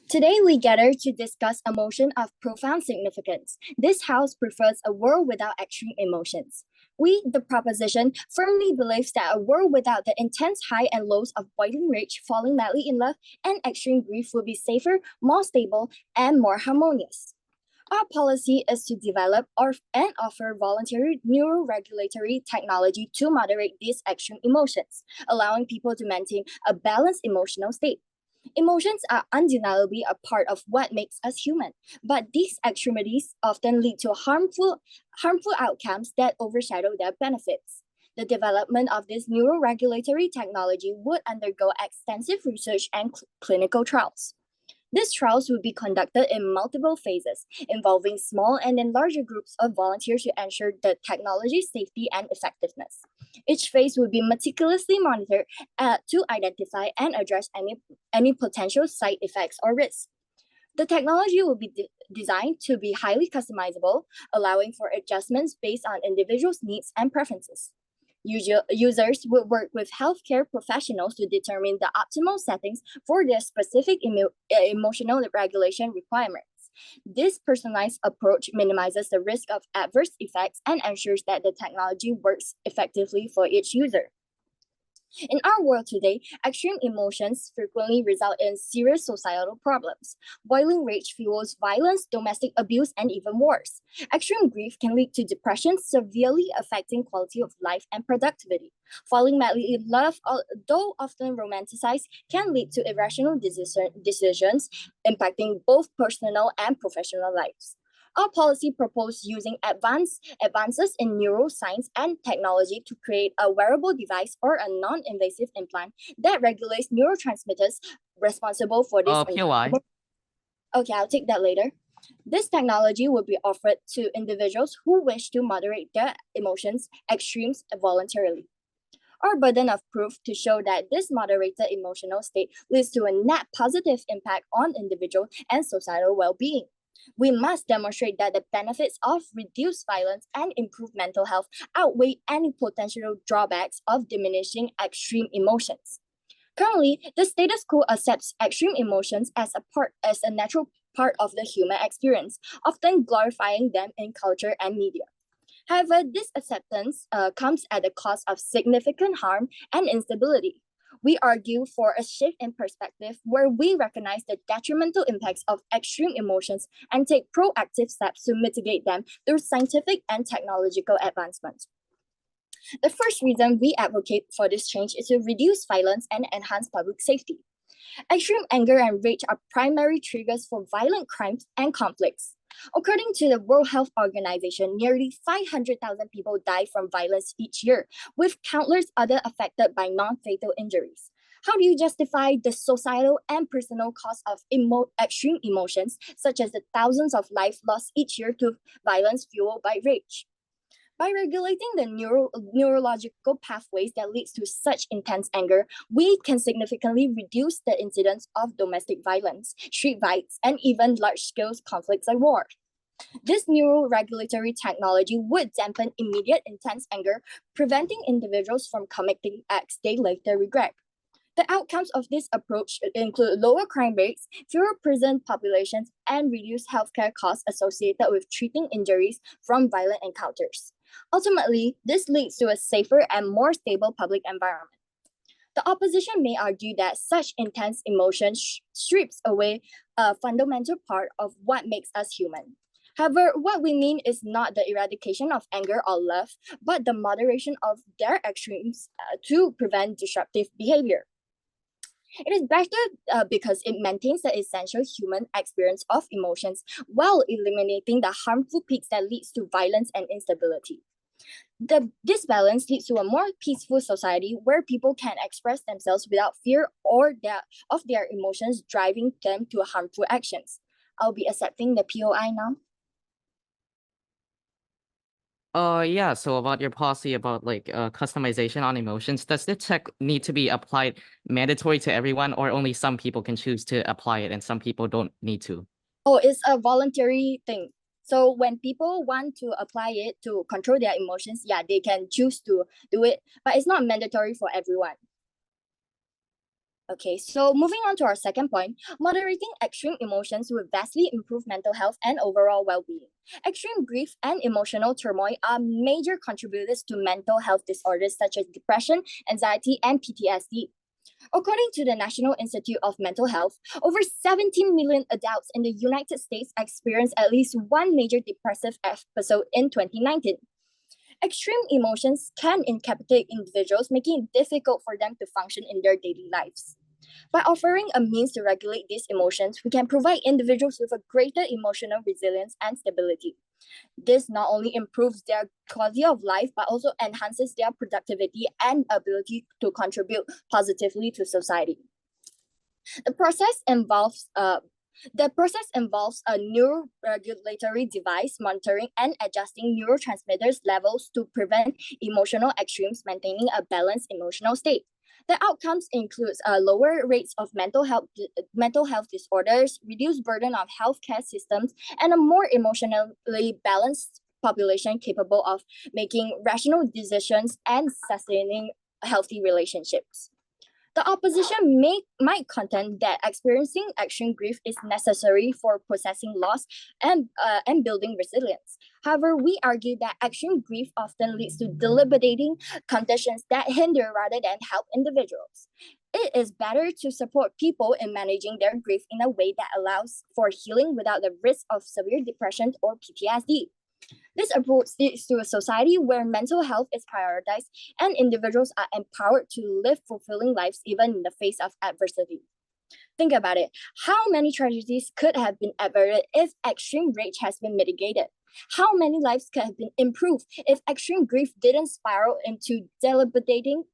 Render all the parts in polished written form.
Today, we gather to discuss a motion of profound significance. This house prefers a world without extreme emotions. We, the proposition, firmly believes that a world without the intense high and lows of boiling rage, falling madly in love, and extreme grief would be safer, more stable, and more harmonious. Our policy is to develop and offer voluntary neuroregulatory technology to moderate these extreme emotions, allowing people to maintain a balanced emotional state. Emotions are undeniably a part of what makes us human, but these extremities often lead to harmful outcomes that overshadow their benefits. The development of this neuroregulatory technology would undergo extensive research and clinical trials. These trials will be conducted in multiple phases, involving small and then larger groups of volunteers to ensure the technology's safety and effectiveness. Each phase will be meticulously monitored to identify and address any potential side effects or risks. The technology will be designed to be highly customizable, allowing for adjustments based on individuals' needs and preferences. Users will work with healthcare professionals to determine the optimal settings for their specific emotional regulation requirements. This personalized approach minimizes the risk of adverse effects and ensures that the technology works effectively for each user. In our world today, extreme emotions frequently result in serious societal problems. Boiling rage fuels violence, domestic abuse, and even wars. Extreme grief can lead to depression, severely affecting quality of life and productivity. Falling madly in love, although often romanticized, can lead to irrational decisions impacting both personal and professional lives. Our policy proposed using advances in neuroscience and technology to create a wearable device or a non-invasive implant that regulates neurotransmitters responsible for this. POI. Okay, I'll take that later. This technology will be offered to individuals who wish to moderate their emotions extremes voluntarily. Our burden of proof to show that this moderated emotional state leads to a net positive impact on individual and societal well-being. We must demonstrate that the benefits of reduced violence and improved mental health outweigh any potential drawbacks of diminishing extreme emotions. Currently, the status quo accepts extreme emotions as a natural part of the human experience, often glorifying them in culture and media. However, this acceptance comes at the cost of significant harm and instability. We argue for a shift in perspective where we recognize the detrimental impacts of extreme emotions and take proactive steps to mitigate them through scientific and technological advancements. The first reason we advocate for this change is to reduce violence and enhance public safety. Extreme anger and rage are primary triggers for violent crimes and conflicts. According to the World Health Organization, nearly 500,000 people die from violence each year, with countless others affected by non-fatal injuries. How do you justify the societal and personal cost of extreme emotions, such as the thousands of lives lost each year to violence fueled by rage? By regulating the neurological pathways that leads to such intense anger, we can significantly reduce the incidence of domestic violence, street fights, and even large-scale conflicts like war. This neuroregulatory technology would dampen immediate intense anger, preventing individuals from committing acts they later regret. The outcomes of this approach include lower crime rates, fewer prison populations, and reduced healthcare costs associated with treating injuries from violent encounters. Ultimately, this leads to a safer and more stable public environment. The opposition may argue that such intense emotion strips away a fundamental part of what makes us human. However, what we mean is not the eradication of anger or love, but the moderation of their extremes to prevent disruptive behavior. It is better because it maintains the essential human experience of emotions while eliminating the harmful peaks that leads to violence and instability. This balance leads to a more peaceful society where people can express themselves without fear of their emotions driving them to harmful actions. I'll be accepting the POI now. Yeah, so about your policy about customization on emotions, does the tech need to be applied mandatory to everyone, or only some people can choose to apply it and some people don't need to? Oh, it's a voluntary thing. So when people want to apply it to control their emotions, yeah, they can choose to do it, but it's not mandatory for everyone. Okay, so moving on to our second point, moderating extreme emotions will vastly improve mental health and overall well-being. Extreme grief and emotional turmoil are major contributors to mental health disorders such as depression, anxiety, and PTSD. According to the National Institute of Mental Health, over 17 million adults in the United States experienced at least one major depressive episode in 2019. Extreme emotions can incapacitate individuals, making it difficult for them to function in their daily lives. By offering a means to regulate these emotions, we can provide individuals with a greater emotional resilience and stability. This not only improves their quality of life, but also enhances their productivity and ability to contribute positively to society. The process involves a neuroregulatory device monitoring and adjusting neurotransmitters levels to prevent emotional extremes, maintaining a balanced emotional state. The outcomes includes lower rates of mental health disorders, reduced burden of healthcare systems, and a more emotionally balanced population capable of making rational decisions and sustaining healthy relationships. The opposition might contend that experiencing extreme grief is necessary for processing loss and building resilience. However, we argue that extreme grief often leads to debilitating conditions that hinder rather than help individuals. It is better to support people in managing their grief in a way that allows for healing without the risk of severe depression or PTSD. This approach leads to a society where mental health is prioritized and individuals are empowered to live fulfilling lives even in the face of adversity. Think about it. How many tragedies could have been averted if extreme rage has been mitigated? How many lives could have been improved if extreme grief didn't spiral into debilitating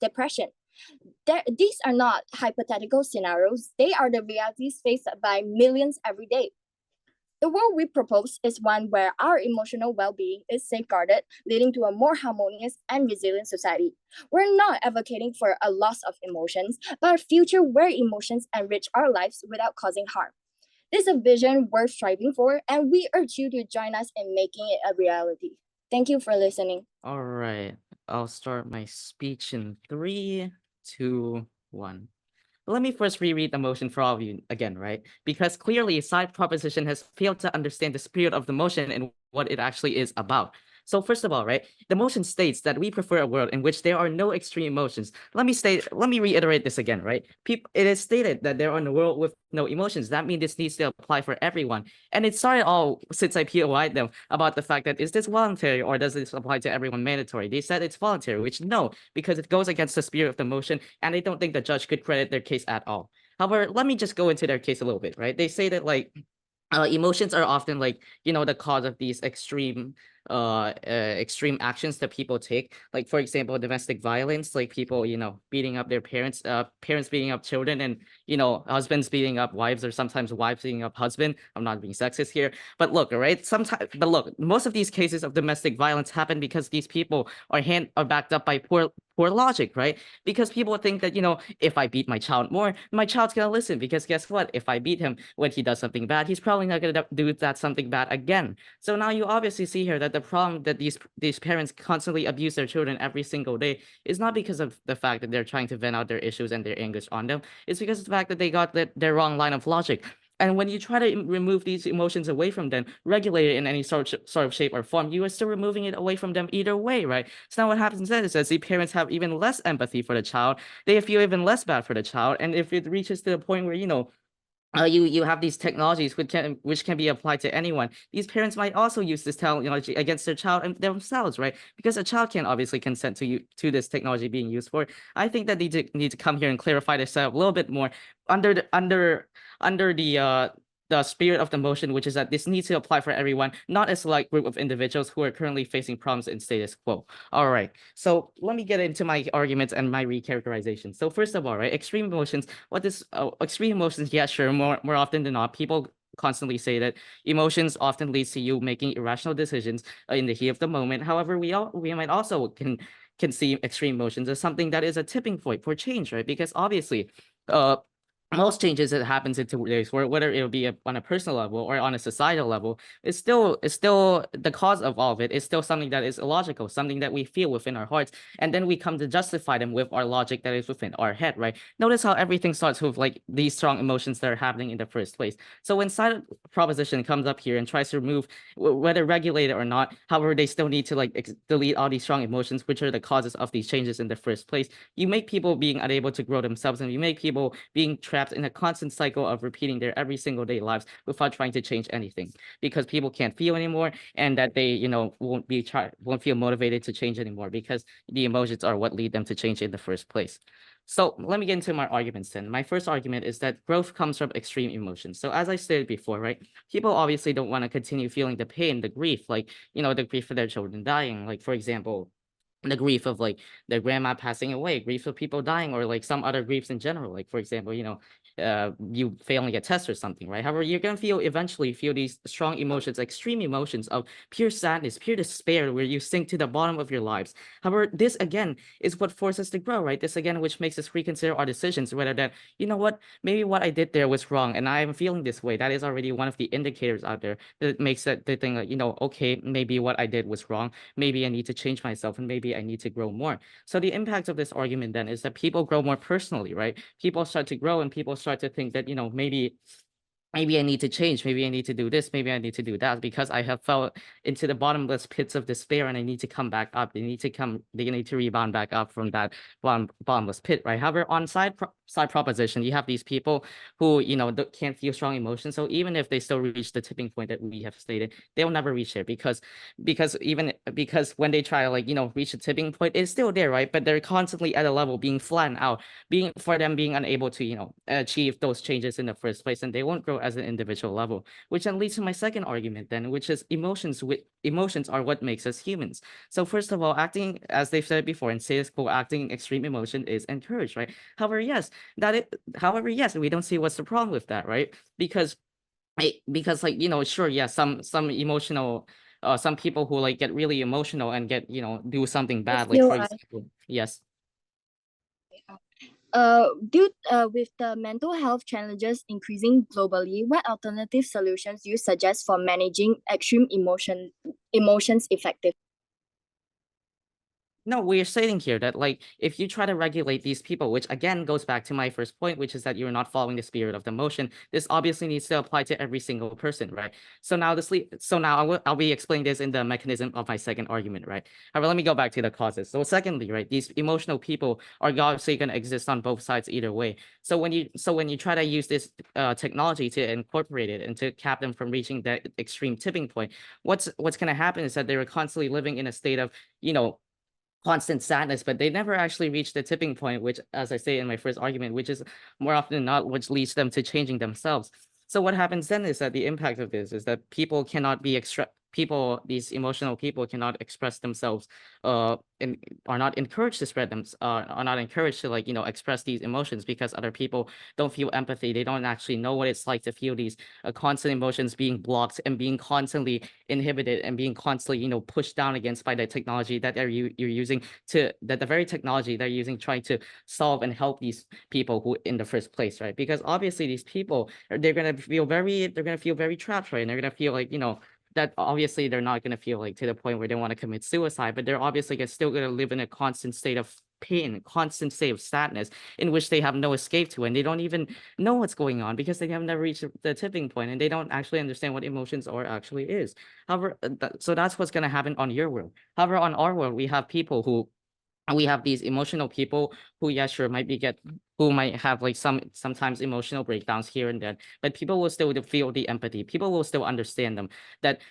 depression? These are not hypothetical scenarios. They are the realities faced by millions every day. The world we propose is one where our emotional well-being is safeguarded, leading to a more harmonious and resilient society. We're not advocating for a loss of emotions, but a future where emotions enrich our lives without causing harm. This is a vision worth striving for, and we urge you to join us in making it a reality. Thank you for listening. All right, I'll start my speech in 3, 2, 1. Let me first reread the motion for all of you again, right? Because clearly, side proposition has failed to understand the spirit of the motion and what it actually is about. So first of all, right, the motion states that we prefer a world in which there are no extreme emotions. Let me reiterate this again, right? It is stated that there are no world with no emotions. That means this needs to apply for everyone. And it started all since I POI'd them about the fact that is this voluntary or does this apply to everyone mandatory? They said it's voluntary, which no, because it goes against the spirit of the motion, and I don't think the judge could credit their case at all. However, let me just go into their case a little bit, right? They say that like emotions are often like the cause of these extreme actions that people take, like for example domestic violence, like people beating up their parents, parents beating up children, and husbands beating up wives, or sometimes wives beating up husband. I'm not being sexist here, but look, right, most of these cases of domestic violence happen because these people are backed up by poor logic, right? Because people think that if I beat my child more, my child's gonna listen, because guess what, if I beat him when he does something bad, he's probably not gonna do that something bad again. So now you obviously see here that the problem that these parents constantly abuse their children every single day is not because of the fact that they're trying to vent out their issues and their anguish on them. It's because of the fact that they got their wrong line of logic. And when you try to remove these emotions away from them, regulate it in any sort of shape or form, you are still removing it away from them either way, right? So now what happens then is that the parents have even less empathy for the child. They feel even less bad for the child. And if it reaches to the point where, you have these technologies which can be applied to anyone, these parents might also use this technology against their child and themselves, right? Because a child can obviously consent to this technology being used for. I think that they need to come here and clarify this a little bit more under the spirit of the motion, which is that this needs to apply for everyone, not a select group of individuals who are currently facing problems in status quo. All right, so let me get into my arguments and my recharacterization. So first of all, right, extreme emotions. What is extreme emotions? Yeah, sure. More often than not, people constantly say that emotions often leads to you making irrational decisions in the heat of the moment. However, we might also can see extreme emotions as something that is a tipping point for change, right? Because obviously, most changes that happens in today's world, whether it'll be on a personal level or on a societal level, it's still the cause of all of it is still something that is illogical, something that we feel within our hearts, and then we come to justify them with our logic that is within our head, right? Notice how everything starts with like these strong emotions that are happening in the first place. So when side proposition comes up here and tries to remove whether regulated or not, however, they still need to like delete all these strong emotions, which are the causes of these changes in the first place. You make people being unable to grow themselves, and you make people being trapped in a constant cycle of repeating their every single day lives without trying to change anything, because people can't feel anymore, and that they, won't feel motivated to change anymore because the emotions are what lead them to change in the first place. So let me get into my arguments then. My first argument is that growth comes from extreme emotions. So as I stated before, right, people obviously don't want to continue feeling the pain, the grief, like, the grief for their children dying. Like, for example, the grief of like their grandma passing away, grief of people dying, or like some other griefs in general. Like, for example, you failing a test or something, right? However, you're gonna eventually feel these strong emotions, extreme emotions of pure sadness, pure despair, where you sink to the bottom of your lives. However, this again is what forces us to grow, right? This again, which makes us reconsider our decisions, whether that, maybe what I did there was wrong and I am feeling this way. That is already one of the indicators out there that makes it the thing like, okay, maybe what I did was wrong. Maybe I need to change myself, and maybe I need to grow more. So the impact of this argument then is that people grow more personally, right? People start to grow, and people start to think that, maybe I need to change. Maybe I need to do this. Maybe I need to do that, because I have fell into the bottomless pits of despair, and I need to come back up. They need to rebound back up from that bottomless pit, right? However, on side proposition, you have these people who, can't feel strong emotions. So even if they still reach the tipping point that we have stated, they'll never reach there, because when they try to like, reach the tipping point, it's still there, right? But they're constantly at a level being flattened out, being unable to, achieve those changes in the first place, and they won't grow as an individual level, which then leads to my second argument then, which is emotions are what makes us humans. So first of all, acting, as they've said before in status quo, acting extreme emotion is encouraged, right? However, yes, we don't see what's the problem with that, right? Because like, sure, yeah, some emotional some people who like get really emotional and get, do something Yes, bad, like Leo, for example, yes. with the mental health challenges increasing globally, what alternative solutions do you suggest for managing extreme emotions effectively? No, we're stating here that like if you try to regulate these people, which again goes back to my first point, which is that you're not following the spirit of the motion, this obviously needs to apply to every single person, right? So now I'll be explaining this in the mechanism of my second argument, right? However, let me go back to the causes. So secondly, right, these emotional people are obviously going to exist on both sides either way. So when you try to use this technology to incorporate it and to cap them from reaching that extreme tipping point, what's going to happen is that they're constantly living in a state of, constant sadness, but they never actually reach the tipping point, which, as I say in my first argument, which is more often than not, which leads them to changing themselves. So what happens then is that the impact of this is that these emotional people cannot express themselves, and are not encouraged to are not encouraged to like, express these emotions, because other people don't feel empathy. They don't actually know what it's like to feel these constant emotions being blocked and being constantly inhibited and being constantly, pushed down against by the technology that you're using the very technology they're using, trying to solve and help these people who in the first place, right? Because obviously these people, they're gonna feel very trapped, right? And they're gonna feel like, that obviously they're not gonna feel like to the point where they want to commit suicide, but they're obviously still gonna live in a constant state of pain, constant state of sadness, in which they have no escape to, and they don't even know what's going on because they have never reached the tipping point, and they don't actually understand what emotions are actually is. However, so that's what's going to happen on your world. However, on our world, we have these emotional people who, yeah, sure, who might have like sometimes emotional breakdowns here and there, but people will still feel the empathy. People will still understand them, that,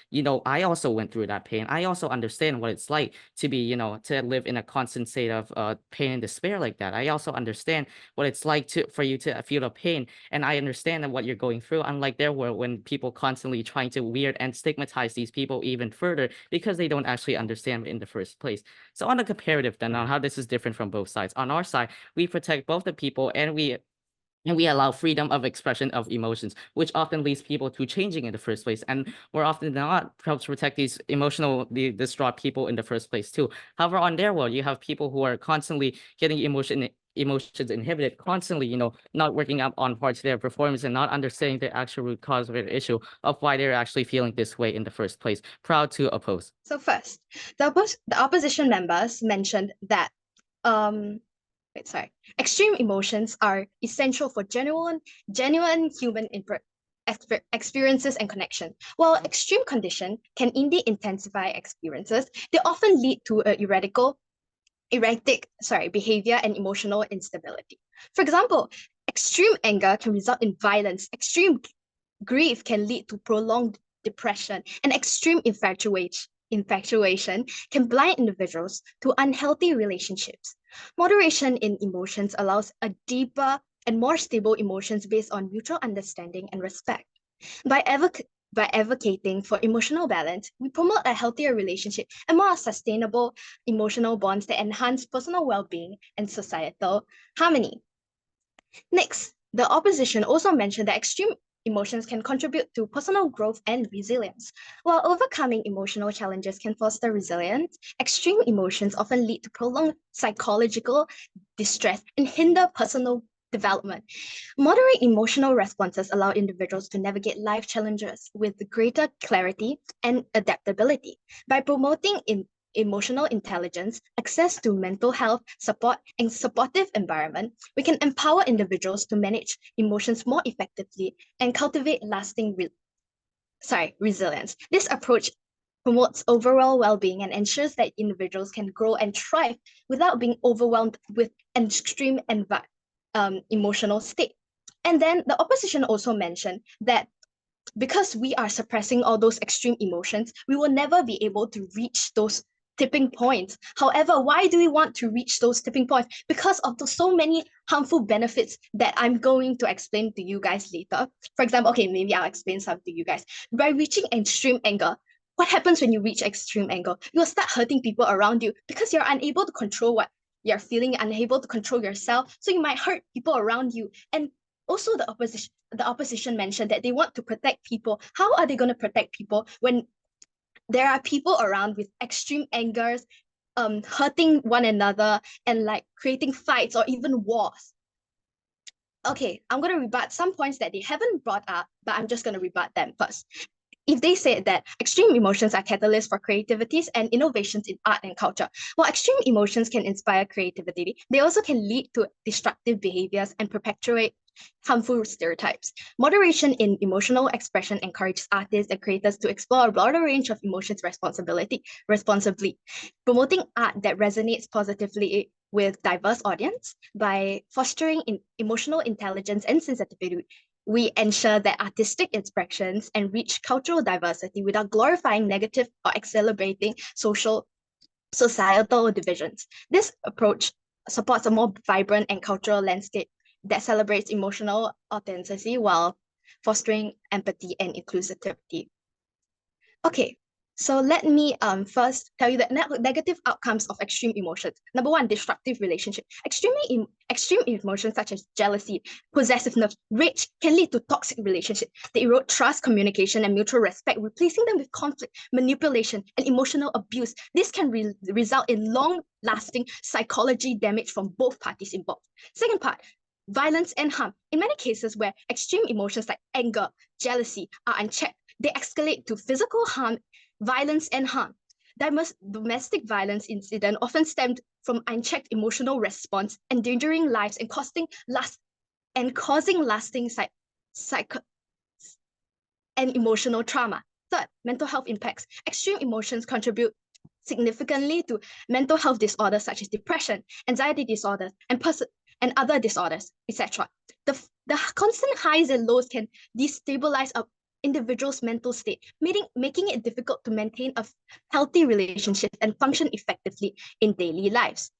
I also went through that pain. I also understand what it's like to be, to live in a constant state of pain and despair like that. I also understand what it's like for you to feel the pain, and I understand that what you're going through, unlike their world, when people constantly trying to weird and stigmatize these people even further because they don't actually understand in the first place. So on the comparative then, on how this is different from both sides. On our side, we protect both the people, and we allow freedom of expression of emotions, which often leads people to changing in the first place, and more often than not helps protect these distraught people in the first place too. However, on their world, you have people who are constantly getting emotions inhibited constantly, not working up on parts of their performance and not understanding the actual root cause of their issue of why they're actually feeling this way in the first place. Proud to oppose. So first, the opposition members mentioned that extreme emotions are essential for genuine human experiences and connection. While extreme condition can indeed intensify experiences, they often lead to erratic behavior and emotional instability. For example, extreme anger can result in violence, extreme grief can lead to prolonged depression, and extreme infatuation can blind individuals to unhealthy relationships. Moderation in emotions allows a deeper and more stable emotions based on mutual understanding and respect. By advocating for emotional balance, we promote a healthier relationship and more sustainable emotional bonds that enhance personal well-being and societal harmony. Next, the opposition also mentioned that extreme emotions can contribute to personal growth and resilience. While overcoming emotional challenges can foster resilience, extreme emotions often lead to prolonged psychological distress and hinder personal development. Moderate emotional responses allow individuals to navigate life challenges with greater clarity and adaptability. By promoting emotional intelligence, access to mental health support, and supportive environment, we can empower individuals to manage emotions more effectively and cultivate lasting resilience. This approach promotes overall well-being and ensures that individuals can grow and thrive without being overwhelmed with extreme emotional state. And then the opposition also mentioned that because we are suppressing all those extreme emotions, we will never be able to reach those tipping points. However, why do we want to reach those tipping points? Because of the so many harmful benefits that I'm going to explain to you guys later. For example, okay, maybe I'll explain some to you guys. By reaching extreme anger, what happens when you reach extreme anger? You'll start hurting people around you because you're unable to control what you're feeling, unable to control yourself. So you might hurt people around you. And also the opposition mentioned that they want to protect people. How are they going to protect people when there are people around with extreme angers, hurting one another and like creating fights or even wars? Okay, I'm going to rebut some points that they haven't brought up, but I'm just going to rebut them first. If they said that extreme emotions are catalysts for creativities and innovations in art and culture, while extreme emotions can inspire creativity, they also can lead to destructive behaviors and perpetuate harmful stereotypes. Moderation in emotional expression encourages artists and creators to explore a broader range of emotions responsibly, promoting art that resonates positively with diverse audience. By fostering emotional intelligence and sensitivity, we ensure that artistic expressions enrich cultural diversity without glorifying negative or accelerating societal divisions. This approach supports a more vibrant and cultural landscape that celebrates emotional authenticity while fostering empathy and inclusivity. Okay, so let me first tell you the negative outcomes of extreme emotions. Number one, destructive relationship. Extreme emotions such as jealousy, possessiveness, rage can lead to toxic relationships. They erode trust, communication, and mutual respect, replacing them with conflict, manipulation, and emotional abuse. This can result in long-lasting psychology damage from both parties involved. Second part, violence and harm. In many cases where extreme emotions like anger, jealousy are unchecked, they escalate to physical harm, violence, and harm. Domestic violence incident often stemmed from unchecked emotional response, endangering lives and causing lasting and emotional trauma. Third, mental health impacts. Extreme emotions contribute significantly to mental health disorders such as depression, anxiety disorders, and other disorders, etc. The constant highs and lows can destabilize a individual's mental state, making it difficult to maintain a healthy relationship and function effectively in daily lives.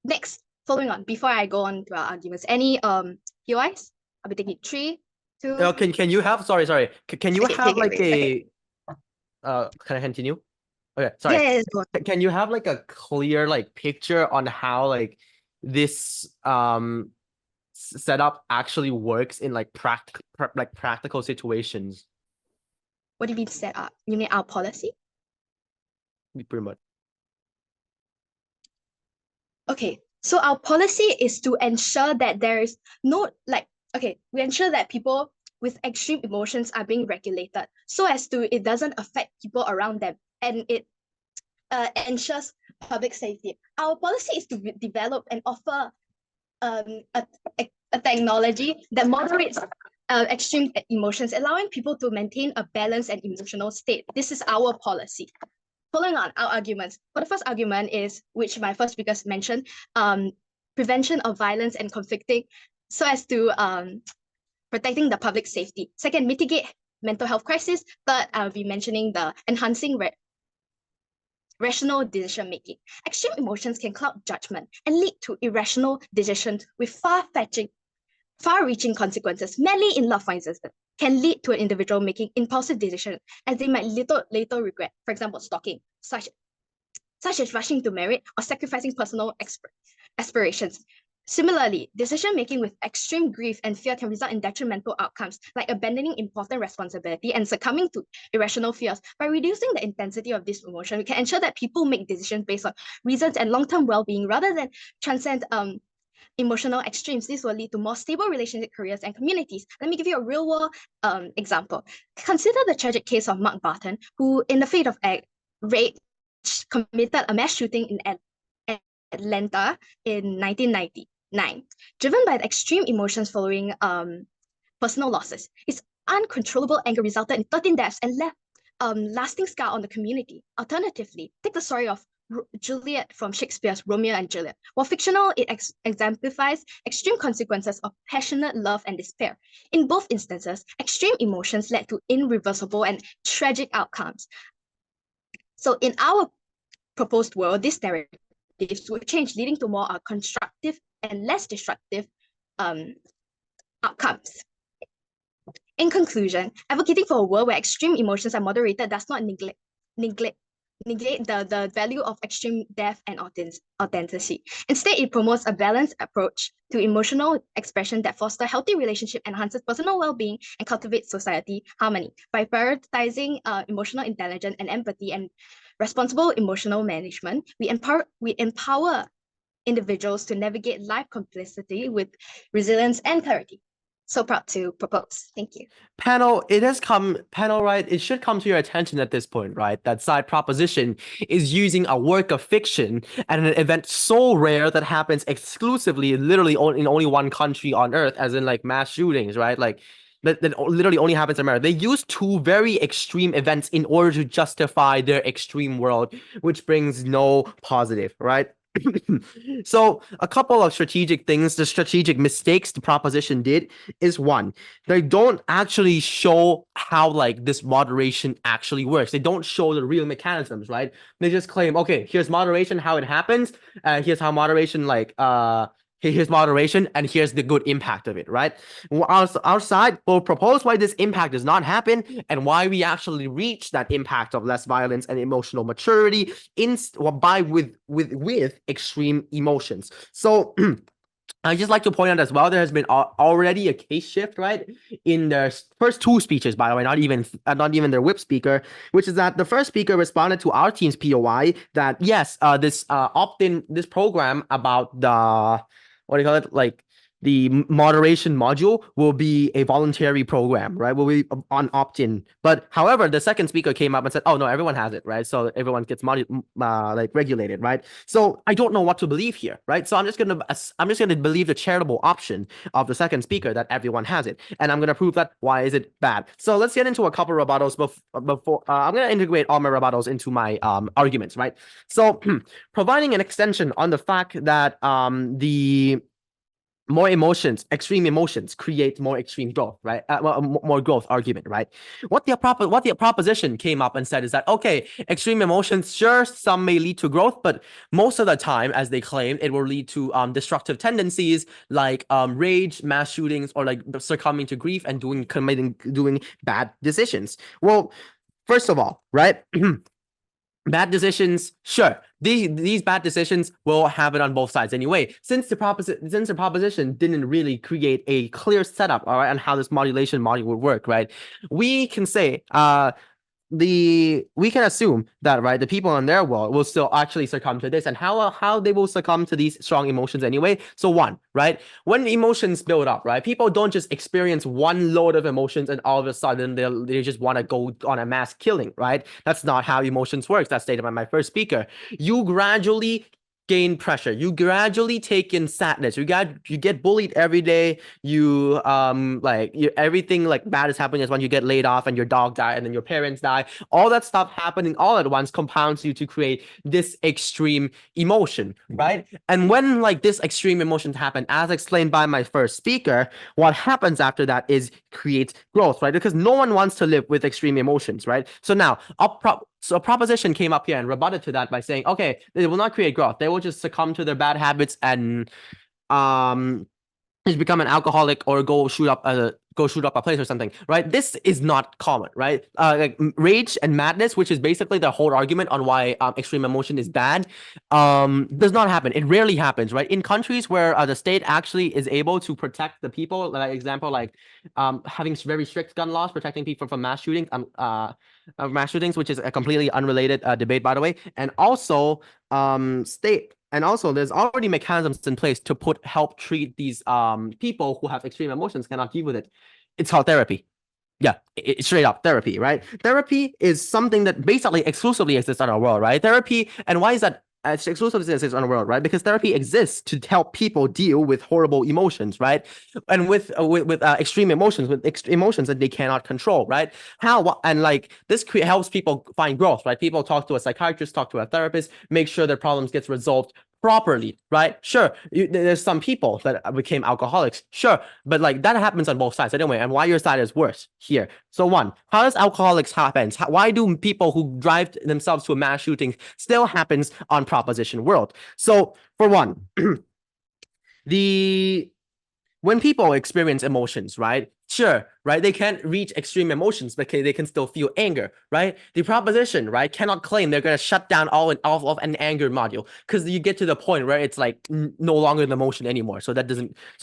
Next, following on, before I go on to our arguments, any POIs? I'll be taking 3, 2. Can you have Can you have like a can I continue? Okay, sorry. Yes. Can you have like a clear like picture on how like this setup actually works in like practical situations? What do you mean set up? You mean our policy? Pretty much. Okay, So our policy is to ensure that there is no we ensure that people with extreme emotions are being regulated so as to it doesn't affect people around them, and it ensures public safety. Our policy is to develop and offer a technology that moderates extreme emotions, allowing people to maintain a balanced and emotional state. This is our policy. Following on our arguments, for the first argument is, which my first speakers mentioned, prevention of violence and conflicting so as to protecting the public safety. Second, mitigate mental health crisis. Third, I'll be mentioning the enhancing rational decision making. Extreme emotions can cloud judgment and lead to irrational decisions with far-reaching consequences. Mainly in love, for instance, can lead to an individual making impulsive decisions as they might later regret. For example, stalking, such as rushing to marriage or sacrificing personal aspirations. Similarly, decision-making with extreme grief and fear can result in detrimental outcomes, like abandoning important responsibility and succumbing to irrational fears. By reducing the intensity of this emotion, we can ensure that people make decisions based on reasons and long-term well-being rather than transcend emotional extremes. This will lead to more stable relationship, careers, and communities. Let me give you a real-world example. Consider the tragic case of Mark Barton, who, in the fate of rage, committed a mass shooting in Atlanta in 1999. Driven by the extreme emotions following personal losses, his uncontrollable anger resulted in 13 deaths and left lasting scar on the community. Alternatively, take the story of Juliet from Shakespeare's Romeo and Juliet. While fictional, it exemplifies extreme consequences of passionate love and despair. In both instances, extreme emotions led to irreversible and tragic outcomes. So in our proposed world, this narrative would change, leading to more constructive and less destructive outcomes. In conclusion, advocating for a world where extreme emotions are moderated does not negate the value of extreme depth and authenticity. Instead, it promotes a balanced approach to emotional expression that fosters healthy relationship, enhances personal well-being, and cultivates society harmony. By prioritizing emotional intelligence and empathy and responsible emotional management, we empower individuals to navigate life complexity with resilience and clarity. So proud to propose. Thank you. Panel, right? It should come to your attention at this point, right? That side proposition is using a work of fiction and an event so rare that happens exclusively, literally in only one country on earth, as in like mass shootings, right? Like that literally only happens in America. They use two very extreme events in order to justify their extreme world, which brings no positive, right? So a couple of strategic things, the strategic mistakes the proposition did is one, they don't actually show how like this moderation actually works. They don't show the real mechanisms, right? They just claim, okay, here's moderation, how it happens, here's how moderation here's moderation, and here's the good impact of it, right? Our side will propose why this impact does not happen and why we actually reach that impact of less violence and emotional maturity with extreme emotions. So I just like to point out as well, there has been already a case shift, right, in their first two speeches, by the way, not even their whip speaker, which is that the first speaker responded to our team's POI that yes, this program about the like the moderation module will be a voluntary program, right? Will be on opt-in. But however, the second speaker came up and said, "Oh no, everyone has it, right? So everyone gets regulated, right?" So I don't know what to believe here, right? So I'm just gonna believe the charitable option of the second speaker that everyone has it, and I'm gonna prove that. Why is it bad? So let's get into a couple of rebuttals before I'm gonna integrate all my rebuttals into my arguments, right? So providing an extension on the fact that the more emotions, extreme emotions create more extreme growth, right? More growth argument, right? What the proposition came up and said is that, okay, extreme emotions, sure, some may lead to growth, but most of the time, as they claim, it will lead to destructive tendencies like rage, mass shootings, or like succumbing to grief and doing bad decisions. Well, first of all, right? Bad decisions, sure. These bad decisions will happen on both sides anyway. Since the proposition didn't really create a clear setup, all right, on how this modulation module would work, right? We can say we can assume that, right, the people in their world will still actually succumb to this. And how they will succumb to these strong emotions anyway. So one, right, when emotions build up, right, people don't just experience one load of emotions and all of a sudden they just want to go on a mass killing, right? That's not how emotions works. That's stated by my first speaker. You gradually gain pressure, you gradually take in sadness, you get bullied every day, you everything like bad is happening is when you get laid off and your dog died and then your parents die. All that stuff happening all at once compounds you to create this extreme emotion, right? And when like this extreme emotions happen, as explained by my first speaker, what happens after that is creates growth, right? Because no one wants to live with extreme emotions, right? So now so a proposition came up here and rebutted to that by saying, okay, they will not create growth. They will just succumb to their bad habits and just become an alcoholic or go shoot up a place or something, right? This is not common, right? Like rage and madness, which is basically the whole argument on why extreme emotion is bad, does not happen. It rarely happens, right? In countries where the state actually is able to protect the people, like example, like having very strict gun laws protecting people from mass shootings, which is a completely unrelated debate, by the way, and also there's already mechanisms in place to help treat these people who have extreme emotions, cannot deal with it. It's called therapy. Yeah, it's straight up therapy, right? Therapy is something that basically exclusively exists in our world, right? Therapy, and why is that exclusively exists in our world, right? Because therapy exists to help people deal with horrible emotions, right? And with extreme emotions, emotions that they cannot control, right? And like this helps people find growth, right? People talk to a psychiatrist, talk to a therapist, make sure their problems gets resolved properly, right? Sure, there's some people that became alcoholics, sure, but like that happens on both sides anyway. And why your side is worse here? So one, how does alcoholics happen? Why do people who drive themselves to a mass shooting still happens on proposition world? So for one, when people experience emotions, right? Sure, right? They can't reach extreme emotions, but they can still feel anger, right? The proposition, right, cannot claim they're going to shut down all of an anger module because you get to the point where it's like no longer the emotion anymore. So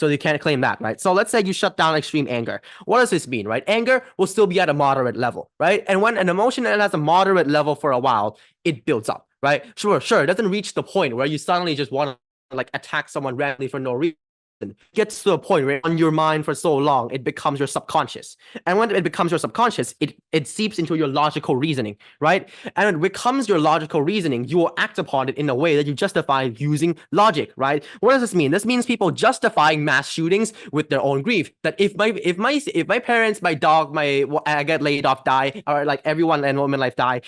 you can't claim that, right? So let's say you shut down extreme anger. What does this mean, right? Anger will still be at a moderate level, right? And when an emotion has a moderate level for a while, it builds up, right? Sure, it doesn't reach the point where you suddenly just want to like attack someone randomly for no reason. Gets to a point where on your mind for so long it becomes your subconscious, and when it becomes your subconscious, it seeps into your logical reasoning, right? And when it becomes your logical reasoning, you will act upon it in a way that you justify using logic, right? What does this mean? This means people justifying mass shootings with their own grief, that if my parents, my dog, I get laid off, die, or like everyone in normal life die,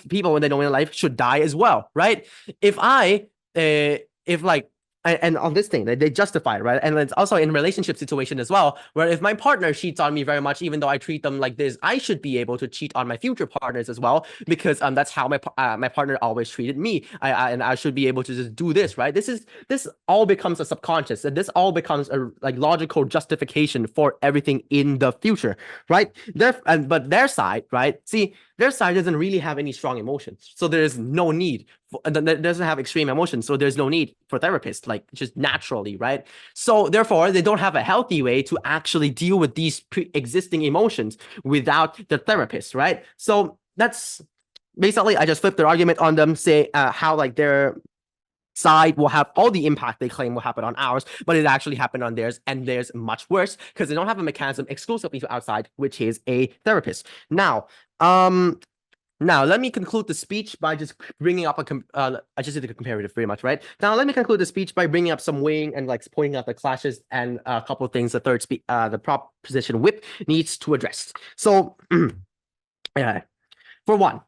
people when they know in life should die as well, right? And on this thing, they justify it, right? And it's also in relationship situation as well, where if my partner cheats on me very much, even though I treat them like this, I should be able to cheat on my future partners as well, because that's how my partner always treated me. And I should be able to just do this, right? This all becomes a subconscious, and this all becomes a like logical justification for everything in the future, right? But their side, right? See, their side doesn't really have any strong emotions, so there's no need doesn't have extreme emotions, so there's no need for therapists, like just naturally, right? So therefore, they don't have a healthy way to actually deal with these pre-existing emotions without the therapist, right? So that's basically, I just flipped their argument on them, say how like their side will have all the impact they claim will happen on ours, but it actually happened on theirs, and theirs much worse because they don't have a mechanism exclusively to outside, which is a therapist. Now, let me conclude the speech by just bringing up I just did a comparative pretty much, right? Now, let me conclude the speech by bringing up some weighing and like pointing out the clashes and a couple of things the proposition whip needs to address. So, yeah, for one,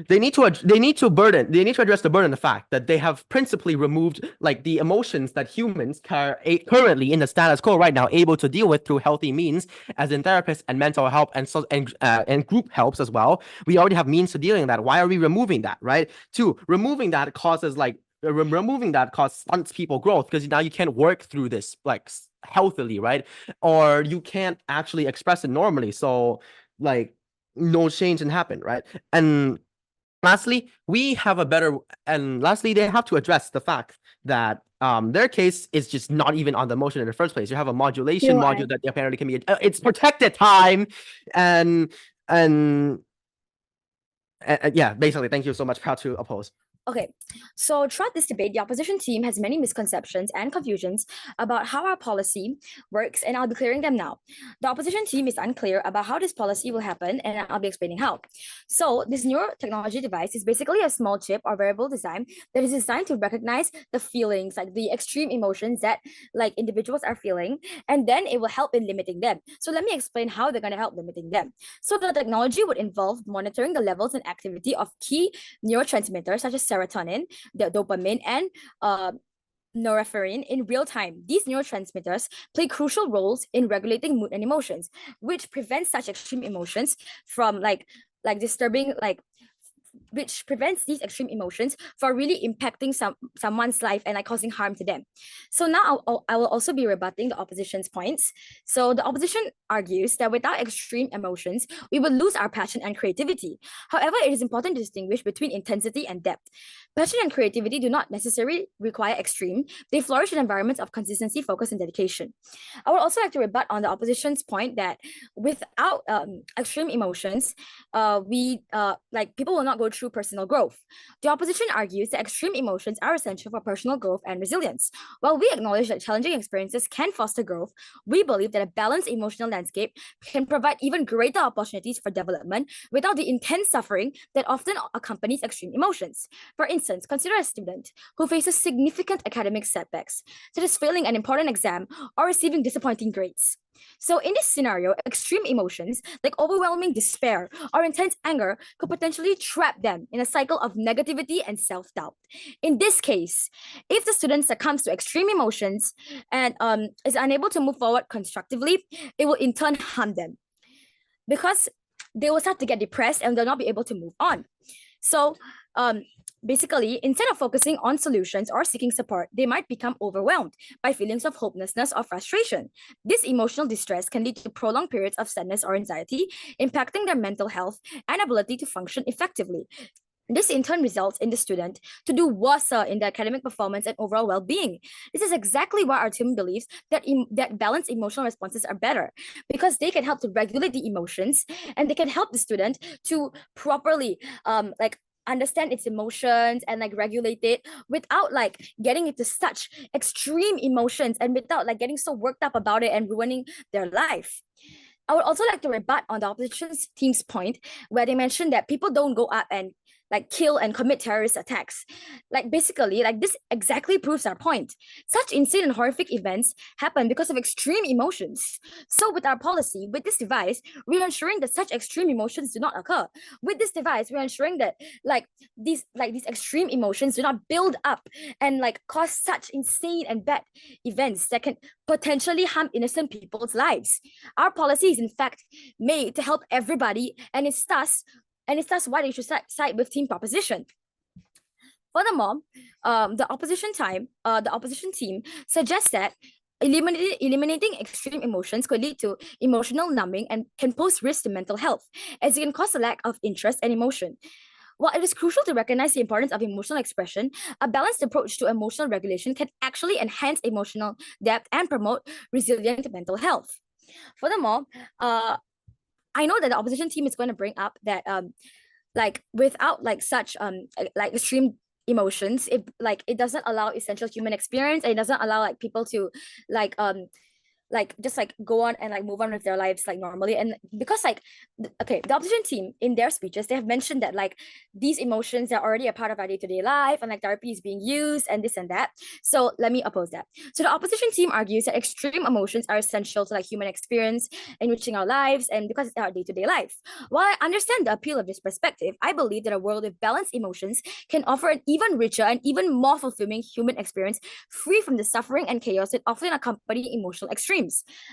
they need to address the burden, the fact that they have principally removed like the emotions that humans are currently in the status quo right now able to deal with through healthy means, as in therapists and mental help and group helps as well. We already have means to dealing with that. Why are we removing that, right? Two, removing that causes like stunts people growth, because now you can't work through this like healthily, right? Or you can't actually express it normally, so like no change can happen, right? And lastly, they have to address the fact that their case is just not even on the motion in the first place. You have a modulation module that apparently can be it's protected time, and Yeah, basically, thank you so much. Proud to oppose. Okay, so throughout this debate, the opposition team has many misconceptions and confusions about how our policy works, and I'll be clearing them now. The opposition team is unclear about how this policy will happen, and I'll be explaining how. So, this neurotechnology device is basically a small chip or wearable design that is designed to recognize the feelings, like the extreme emotions that like individuals are feeling, and then it will help in limiting them. So, let me explain how they're going to help limiting them. So, the technology would involve monitoring the levels and activity of key neurotransmitters such as serotonin, the dopamine, and norepinephrine in real time. These neurotransmitters play crucial roles in regulating mood and emotions, which prevents such extreme emotions from disturbing which prevents these extreme emotions from really impacting someone's life and like causing harm to them. So now I will also be rebutting the opposition's points. So the opposition argues that without extreme emotions, we will lose our passion and creativity. However, it is important to distinguish between intensity and depth. Passion and creativity do not necessarily require extreme. They flourish in environments of consistency, focus, and dedication. I would also like to rebut on the opposition's point that without extreme emotions, people will not go through personal growth. The opposition argues that extreme emotions are essential for personal growth and resilience. While we acknowledge that challenging experiences can foster growth, we believe that a balanced emotional landscape can provide even greater opportunities for development without the intense suffering that often accompanies extreme emotions. For instance, consider a student who faces significant academic setbacks, such as failing an important exam or receiving disappointing grades. So in this scenario, extreme emotions like overwhelming despair or intense anger could potentially trap them in a cycle of negativity and self-doubt. In this case, if the student succumbs to extreme emotions and is unable to move forward constructively, it will in turn harm them because they will start to get depressed and they'll not be able to move on. So basically, instead of focusing on solutions or seeking support, they might become overwhelmed by feelings of hopelessness or frustration. This emotional distress can lead to prolonged periods of sadness or anxiety, impacting their mental health and ability to function effectively. This in turn results in the student to do worse in their academic performance and overall well-being. This is exactly why our team believes that that balanced emotional responses are better, because they can help to regulate the emotions and they can help the student to properly understand its emotions and like regulate it without like getting into such extreme emotions and without like getting so worked up about it and ruining their life. I would also like to rebut on the opposition team's point where they mentioned that people don't go up and like kill and commit terrorist attacks. Like basically, like this exactly proves our point. Such insane and horrific events happen because of extreme emotions. So with our policy, with this device, we're ensuring that such extreme emotions do not occur. With this device, we're ensuring that these extreme emotions do not build up and like cause such insane and bad events that can potentially harm innocent people's lives. Our policy is in fact made to help everybody, and it's thus why they should side with team proposition. Furthermore, the opposition team suggests that eliminating extreme emotions could lead to emotional numbing and can pose risk to mental health, as it can cause a lack of interest and emotion. While it is crucial to recognize the importance of emotional expression, a balanced approach to emotional regulation can actually enhance emotional depth and promote resilient mental health. Furthermore, I know that the opposition team is going to bring up that without such extreme emotions, it doesn't allow essential human experience, and it doesn't allow like people to just go on and move on with their lives normally. And because the opposition team in their speeches, they have mentioned that these emotions are already a part of our day-to-day life, and therapy is being used and this and that. So let me oppose that. So the opposition team argues that extreme emotions are essential to human experience, enriching our lives, and because it's our day-to-day life. While I understand the appeal of this perspective, I believe that a world with balanced emotions can offer an even richer and even more fulfilling human experience, free from the suffering and chaos that often accompany emotional extremes.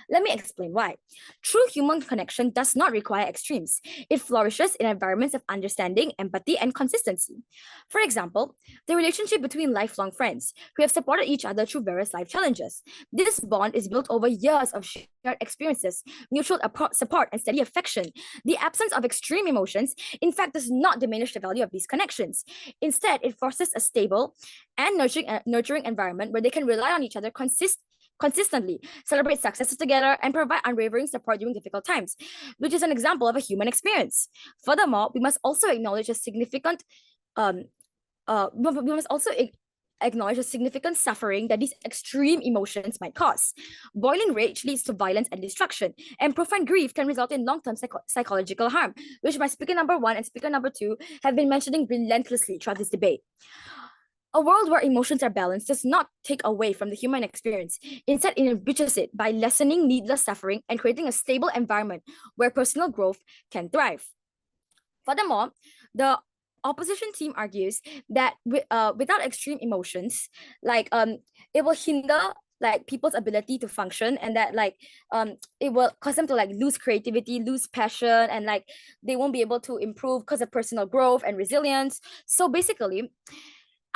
Let me explain why. True human connection does not require extremes. It flourishes in environments of understanding, empathy, and consistency. For example, the relationship between lifelong friends who have supported each other through various life challenges. This bond is built over years of shared experiences, mutual support, and steady affection. The absence of extreme emotions, in fact, does not diminish the value of these connections. Instead, it fosters a stable and nurturing environment where they can rely on each other consistently, celebrate successes together, and provide unwavering support during difficult times, which is an example of a human experience. Furthermore, we must also acknowledge a significant we must also acknowledge the significant suffering that these extreme emotions might cause. Boiling rage leads to violence and destruction, and profound grief can result in long-term psychological harm, which my speaker number 1 and speaker number 2 have been mentioning relentlessly throughout this debate. A world where emotions are balanced does not take away from the human experience. Instead, it enriches it by lessening needless suffering and creating a stable environment where personal growth can thrive. Furthermore, the opposition team argues that without extreme emotions, it will hinder people's ability to function, and that it will cause them to lose creativity, lose passion, and they won't be able to improve because of personal growth and resilience. So basically,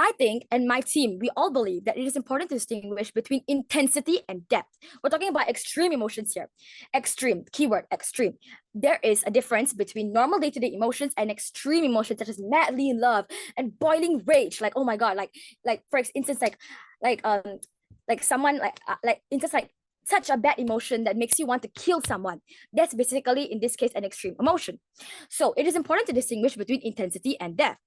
I think, and my team, we all believe that it is important to distinguish between intensity and depth. We're talking about extreme emotions here. Extreme, keyword, extreme. There is a difference between normal day-to-day emotions and extreme emotions such as madly in love and boiling rage. Like, oh my God, for instance, someone such a bad emotion that makes you want to kill someone. That's basically, in this case, an extreme emotion. So it is important to distinguish between intensity and depth.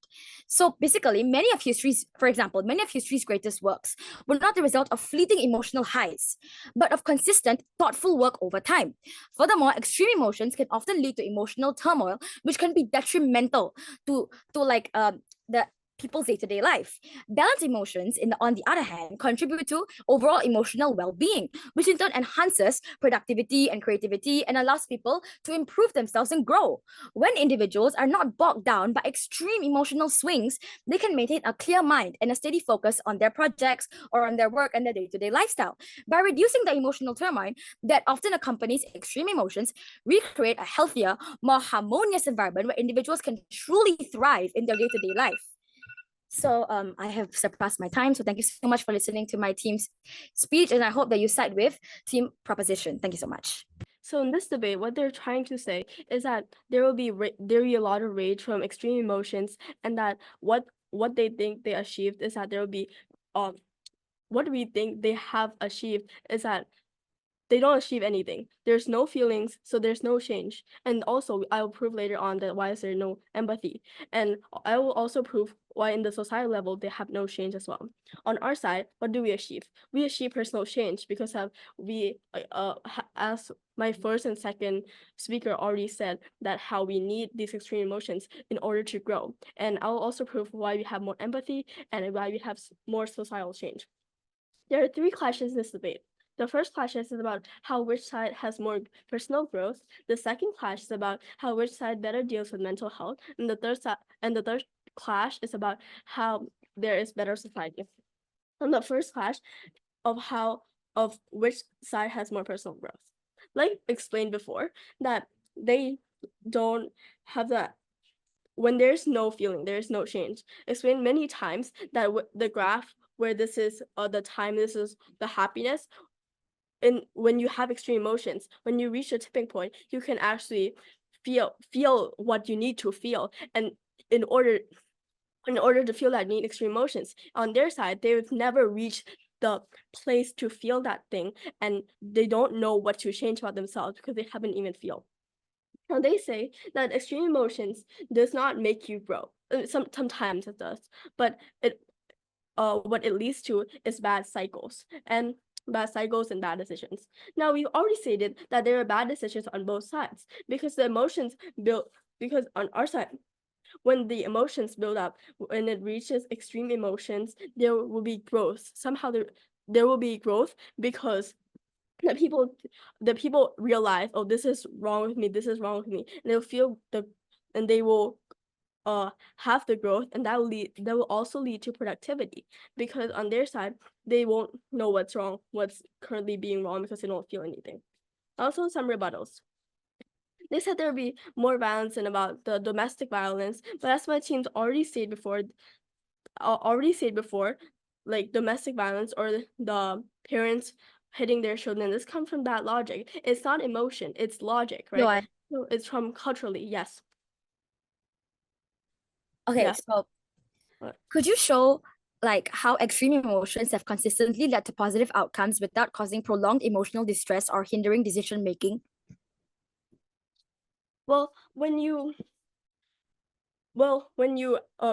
So basically, many of history's greatest works were not the result of fleeting emotional highs, but of consistent, thoughtful work over time. Furthermore, extreme emotions can often lead to emotional turmoil, which can be detrimental to the people's day-to-day life. Balanced emotions, on the other hand, contribute to overall emotional well-being, which in turn enhances productivity and creativity and allows people to improve themselves and grow. When individuals are not bogged down by extreme emotional swings, they can maintain a clear mind and a steady focus on their projects or on their work and their day-to-day lifestyle. By reducing the emotional turmoil that often accompanies extreme emotions, we create a healthier, more harmonious environment where individuals can truly thrive in their day-to-day life. So I have surpassed my time. So thank you so much for listening to my team's speech. And I hope that you side with team proposition. Thank you so much. So in this debate, what they're trying to say is that there will be a lot of rage from extreme emotions, and that what they think they achieved is that there will be what we think they have achieved is that they don't achieve anything. There's no feelings, so there's no change. And also, I will prove later on that why is there no empathy. And I will also prove why in the society level, they have no change as well. On our side, what do we achieve? We achieve personal change because as my first and second speaker already said, that how we need these extreme emotions in order to grow. And I will also prove why we have more empathy and why we have more societal change. There are 3 clashes in this debate. The first clash is about how which side has more personal growth. The second clash is about how which side better deals with mental health. And the third clash is about how there is better society. And the first clash of which side has more personal growth. Like explained before, that they don't have that. When there's no feeling, there's no change. Explained many times that the graph where this is the time, this is the happiness. And when you have extreme emotions, when you reach a tipping point, you can actually feel what you need to feel. And in order to feel that need extreme emotions, on their side, they've never reached the place to feel that thing, and they don't know what to change about themselves because they haven't even feel. Now they say that extreme emotions does not make you grow. Sometimes it does, but what it leads to is bad cycles and bad decisions. Now, we've already stated that there are bad decisions on both sides because because on our side, when the emotions build up, when it reaches extreme emotions, there will be growth. Somehow there will be growth because the people realize, oh, this is wrong with me, and they'll feel and they will have the growth, and that will also lead to productivity, because on their side they won't know what's wrong, what's currently being wrong, because they don't feel anything. Also, some rebuttals. They said there would be more violence and about the domestic violence, but as my team's already said before, like domestic violence or the parents hitting their children, this comes from that logic. It's not emotion, it's logic, right? Loa. So it's from culturally, yes. Okay, Yeah. so What? could you show like how extreme emotions have consistently led to positive outcomes without causing prolonged emotional distress or hindering decision making? Well, when you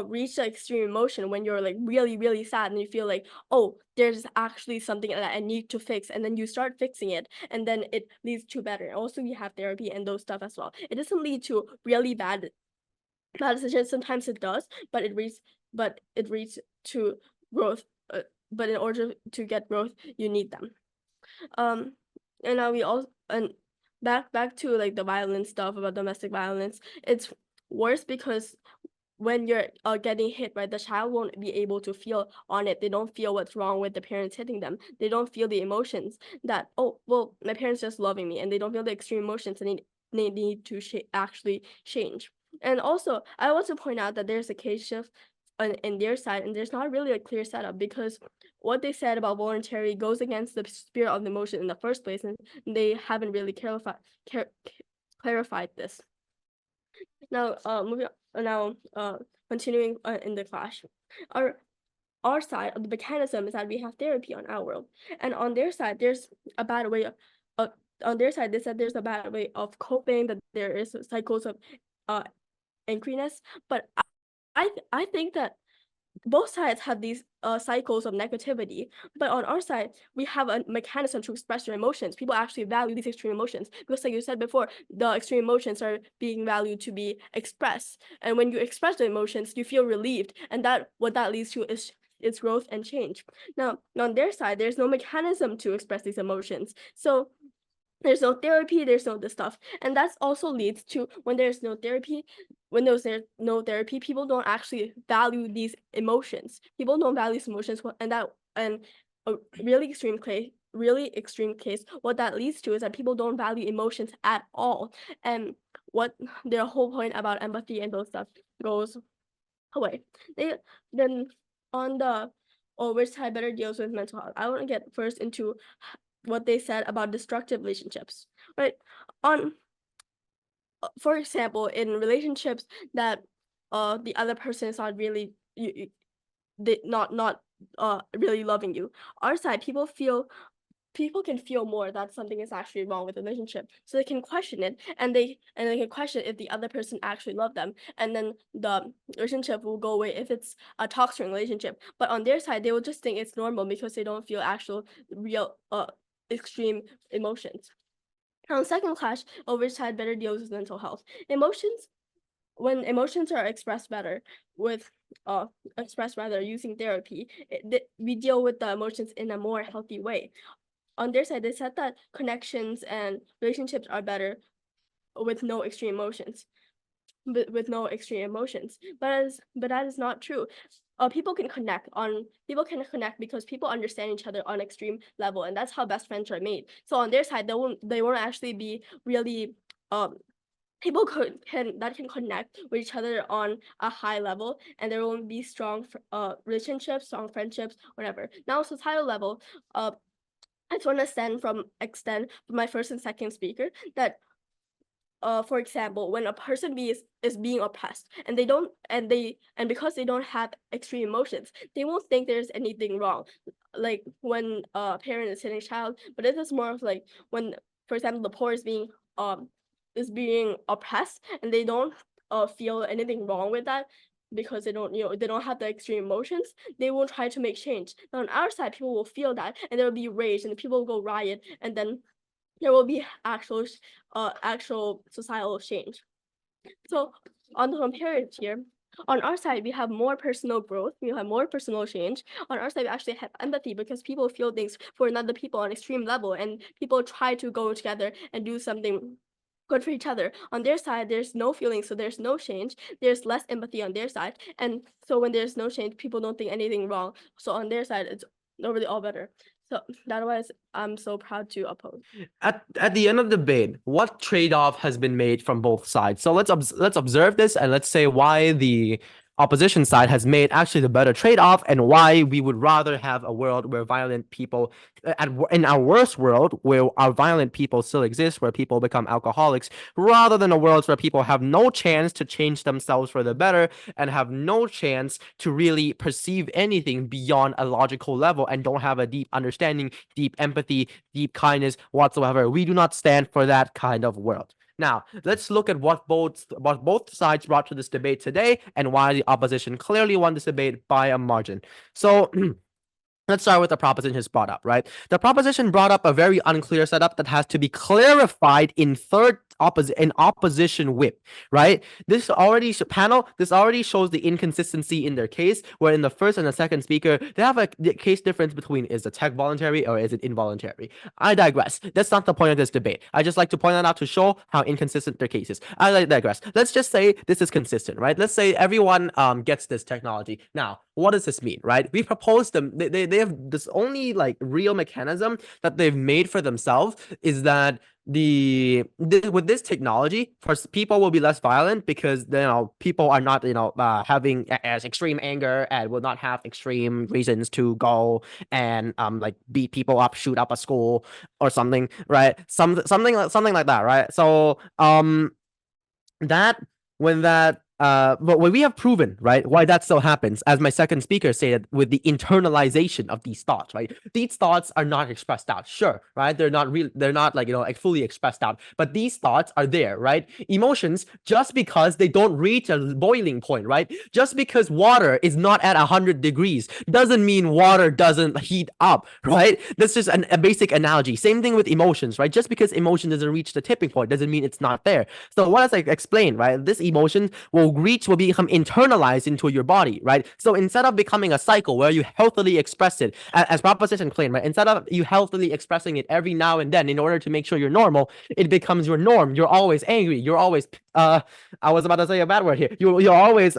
reach the extreme emotion, when you're like really, really sad and you feel like, oh, there's actually something that I need to fix, and then you start fixing it, and then it leads to better. Also, we have therapy and those stuff as well. It doesn't lead to really bad decisions. Sometimes it does, but it leads to growth. But in order to get growth, you need them. And now we also, and back to like the violence stuff about domestic violence. It's worse because when you're getting hit, right, the child won't be able to feel on it. They don't feel what's wrong with the parents hitting them. They don't feel the emotions that, oh, well, my parents just loving me, and they don't feel the extreme emotions, and they need to actually change. And also, I want to point out that there's a case shift in their side, and there's not really a clear setup, because what they said about voluntary goes against the spirit of the motion in the first place, and they haven't really clarified this. Now, continuing in the clash, our side of the mechanism is that we have therapy on our world, and on their side, there's a bad way on their side, they said there's a bad way of coping, that there is cycles of angriness, but I think that both sides have these cycles of negativity, but on our side, we have a mechanism to express your emotions. People actually value these extreme emotions because, like you said before, the extreme emotions are being valued to be expressed. And when you express the emotions, you feel relieved, and what that leads to is growth and change. Now, on their side, there's no mechanism to express these emotions. So there's no therapy, there's no this stuff. And that also leads to when there's no therapy, people don't actually value these emotions. People don't value these emotions, and a really extreme case, what that leads to is that people don't value emotions at all. And what their whole point about empathy and those stuff goes away. Then on the which side better deals with mental health, I want to get first into what they said about destructive relationships, right? For example, in relationships that the other person is not really not really loving you, our side, people can feel more that something is actually wrong with the relationship, so they can question it, and they can question if the other person actually loved them, and then the relationship will go away if it's a toxic relationship. But on their side, they will just think it's normal because they don't feel actual real extreme emotions. Now, second clash of which side better deals with mental health. When emotions are expressed better using therapy, we deal with the emotions in a more healthy way. On their side, they said that connections and relationships are better with no extreme emotions. But that is not true. People can connect because people understand each other on extreme level, and that's how best friends are made. So on their side, they won't actually be really people can connect with each other on a high level, and there won't be strong relationships, strong friendships, whatever. Now, societal level, I just want to extend from my first and second speaker that for example, when a person is being oppressed, and because they don't have extreme emotions, they won't think there's anything wrong, like when a parent is hitting a child. But this is more of like when, for example, the poor is being oppressed, and they don't feel anything wrong with that because they don't have the extreme emotions. They will try to make change. Now, on our side, people will feel that, and there will be rage, and people will go riot, and then there will be actual societal change. So on the comparative here, on our side, we have more personal growth, we have more personal change. On our side, we actually have empathy because people feel things for another people on extreme level, and people try to go together and do something good for each other. On their side, there's no feeling, so there's no change. There's less empathy on their side, and so when there's no change, people don't think anything wrong. So on their side, it's really all better. So that was I'm so proud to oppose. At the end of the debate, what trade-off has been made from both sides? So let's observe this, and let's say why the opposition side has made actually the better trade-off, and why we would rather have a world where violent people, in our worst world, where our violent people still exist, where people become alcoholics, rather than a world where people have no chance to change themselves for the better and have no chance to really perceive anything beyond a logical level and don't have a deep understanding, deep empathy, deep kindness whatsoever. We do not stand for that kind of world. Now, let's look at what both sides brought to this debate today and why the opposition clearly won this debate by a margin. So let's start with the proposition just brought up, right? The proposition brought up a very unclear setup that has to be clarified in opposition whip, right? This already shows the inconsistency in their case, where in the first and the second speaker, they have a case difference between is the tech voluntary or is it involuntary. I digress. That's not the point of this debate. I just like to point that out to show how inconsistent their case is. I digress. Let's just say this is consistent, right? Let's say everyone gets this technology. Now, what does this mean, right? We proposed them. They have this only like real mechanism that they've made for themselves is that with this technology, first people will be less violent because people are not having as extreme anger and will not have extreme reasons to go and like beat people up, shoot up a school or something, right? Something like that, right? So but when we have proven, right, why that still happens, as my second speaker said, with the internalization of these thoughts, right? These thoughts are not expressed out, sure, right? They're not like fully expressed out, but these thoughts are there, right? Emotions, just because they don't reach a boiling point, right? Just because water is not at 100 degrees doesn't mean water doesn't heat up, right? That's just a basic analogy. Same thing with emotions, right? Just because emotion doesn't reach the tipping point doesn't mean it's not there. So what as I explained, right? This emotion will become internalized into your body, right? So instead of becoming a cycle where you healthily express it, as proposition claim, right? Instead of you healthily expressing it every now and then in order to make sure you're normal, it becomes your norm. You're always angry. You're always I was about to say a bad word here. You're always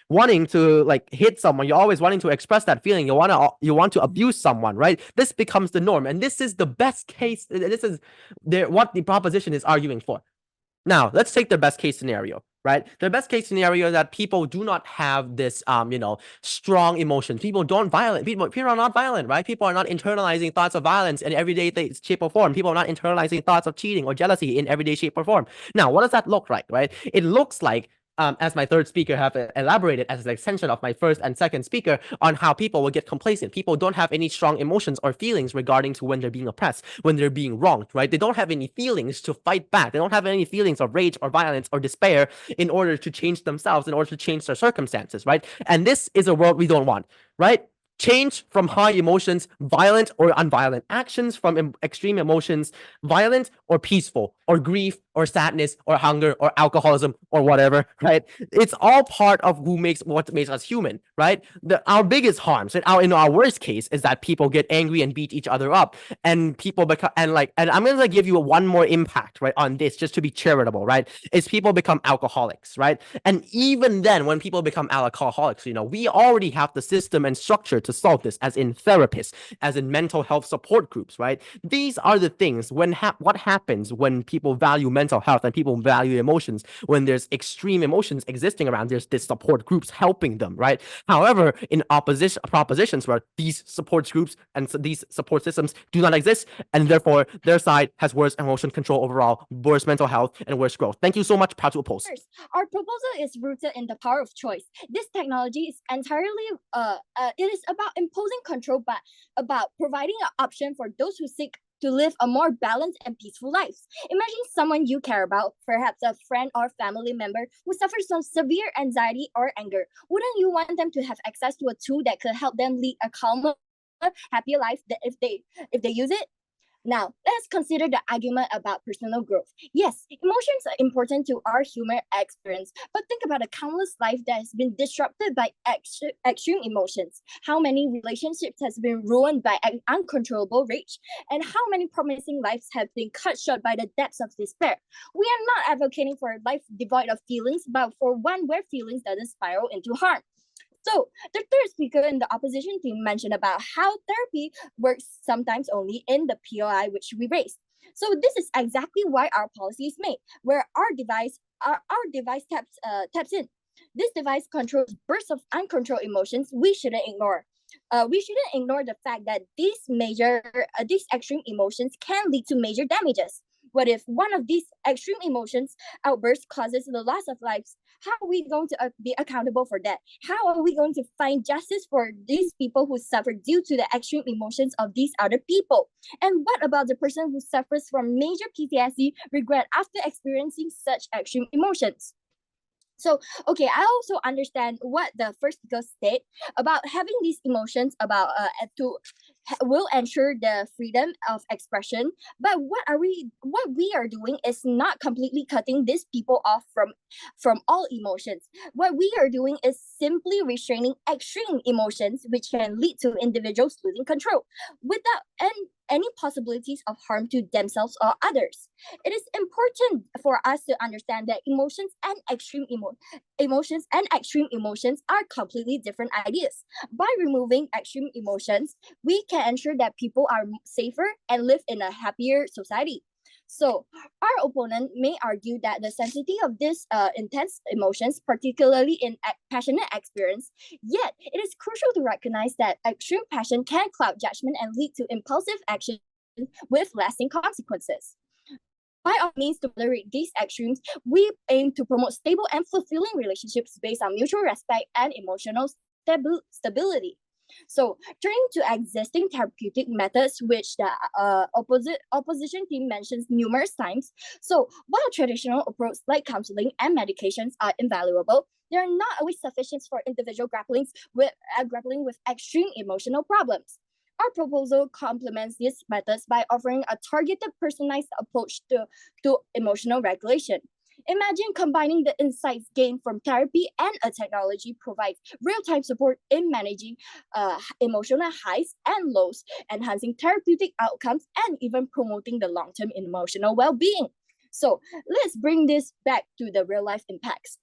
wanting to like hit someone. You're always wanting to express that feeling. You want to abuse someone, right? This becomes the norm, and this is the best case. This is what the proposition is arguing for. Now, let's take the best case scenario, right? The best case scenario is that people do not have this, strong emotion. People are not violent, right? People are not internalizing thoughts of violence in everyday shape or form. People are not internalizing thoughts of cheating or jealousy in everyday shape or form. Now, what does that look like, right? It looks like, as my third speaker have elaborated as an extension of my first and second speaker on how people will get complacent. People don't have any strong emotions or feelings regarding to when they're being oppressed, when they're being wronged, right? They don't have any feelings to fight back. They don't have any feelings of rage or violence or despair in order to change themselves, in order to change their circumstances, right? And this is a world we don't want, right? Change from high emotions, violent or unviolent. Actions from extreme emotions, violent or peaceful, or grief, or sadness, or hunger, or alcoholism, or whatever, right? It's all part of what makes us human, right? Our biggest harms, in our worst case, is that people get angry and beat each other up, and people become, and I'm gonna give you one more impact, right, on this, just to be charitable, right? Is people become alcoholics, right? And even then, when people become alcoholics, we already have the system and structure to solve this, as in therapists, as in mental health support groups, right? These are the things what happens when people value mental health and people value emotions. When there's extreme emotions existing around, there's this support groups helping them, right? However, in propositions where these support groups and these support systems do not exist, and therefore their side has worse emotion control overall, worse mental health, and worse growth. Thank you so much. Proud to oppose. First, our proposal is rooted in the power of choice. This technology is entirely it is about imposing control, but about providing an option for those who seek to live a more balanced and peaceful life. Imagine someone you care about, perhaps a friend or family member, who suffers from severe anxiety or anger. Wouldn't you want them to have access to a tool that could help them lead a calmer, happier life if they use it? Now, let's consider the argument about personal growth. Yes, emotions are important to our human experience, but think about the countless life that has been disrupted by extreme emotions. How many relationships has been ruined by uncontrollable rage, and how many promising lives have been cut short by the depths of despair. We are not advocating for a life devoid of feelings, but for one where feelings doesn't spiral into harm. So, the third speaker in the opposition team mentioned about how therapy works sometimes only in the POI which we raised. So this is exactly why our policy is made, where our device taps in. This device controls bursts of uncontrolled emotions we shouldn't ignore. We shouldn't ignore the fact that these extreme emotions can lead to major damages. What if one of these extreme emotions outbursts causes the loss of lives? How are we going to be accountable for that? How are we going to find justice for these people who suffer due to the extreme emotions of these other people? And what about the person who suffers from major PTSD regret after experiencing such extreme emotions? So, okay, I also understand what the first speaker said about having these emotions about will ensure the freedom of expression. But what we are doing is not completely cutting these people off from all emotions. What we are doing is simply restraining extreme emotions, which can lead to individuals losing control without any possibilities of harm to themselves or others. It is important for us to understand that emotions and extreme emotions are completely different ideas. By removing extreme emotions, we can ensure that people are safer and live in a happier society. So, our opponent may argue that the sensitivity of these intense emotions, particularly in passionate experience, yet it is crucial to recognize that extreme passion can cloud judgment and lead to impulsive action with lasting consequences. By all means, to moderate these extremes, we aim to promote stable and fulfilling relationships based on mutual respect and emotional stability. So, turning to existing therapeutic methods, which the opposition team mentions numerous times. So, while traditional approaches like counseling and medications are invaluable, they are not always sufficient for individual grappling with extreme emotional problems. Our proposal complements these methods by offering a targeted, personalized approach to emotional regulation. Imagine combining the insights gained from therapy and a technology provides real-time support in managing emotional highs and lows, enhancing therapeutic outcomes, and even promoting the long-term emotional well-being. So let's bring this back to the real-life impacts.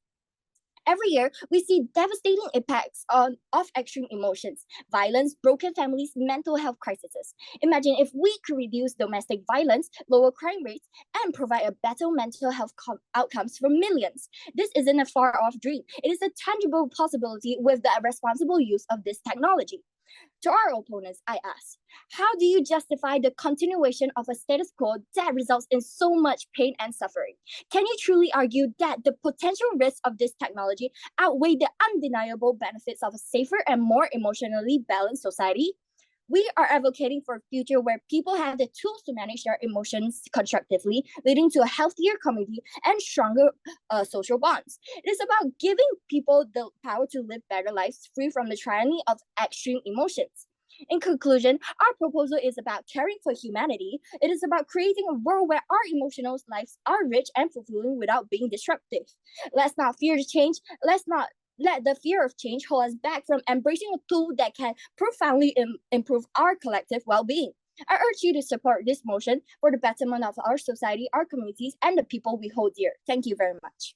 Every year, we see devastating impacts of extreme emotions, violence, broken families, mental health crises. Imagine if we could reduce domestic violence, lower crime rates, and provide a better mental health outcomes for millions. This isn't a far-off dream. It is a tangible possibility with the responsible use of this technology. To our opponents, I ask, how do you justify the continuation of a status quo that results in so much pain and suffering? Can you truly argue that the potential risks of this technology outweigh the undeniable benefits of a safer and more emotionally balanced society? We are advocating for a future where people have the tools to manage their emotions constructively, leading to a healthier community and stronger social bonds. It is about giving people the power to live better lives free from the tyranny of extreme emotions. In conclusion, our proposal is about caring for humanity. It is about creating a world where our emotional lives are rich and fulfilling without being disruptive. Let's not fear the change. Let's not let the fear of change hold us back from embracing a tool that can profoundly improve our collective well-being. I urge you to support this motion for the betterment of our society, our communities, and the people we hold dear. Thank you very much.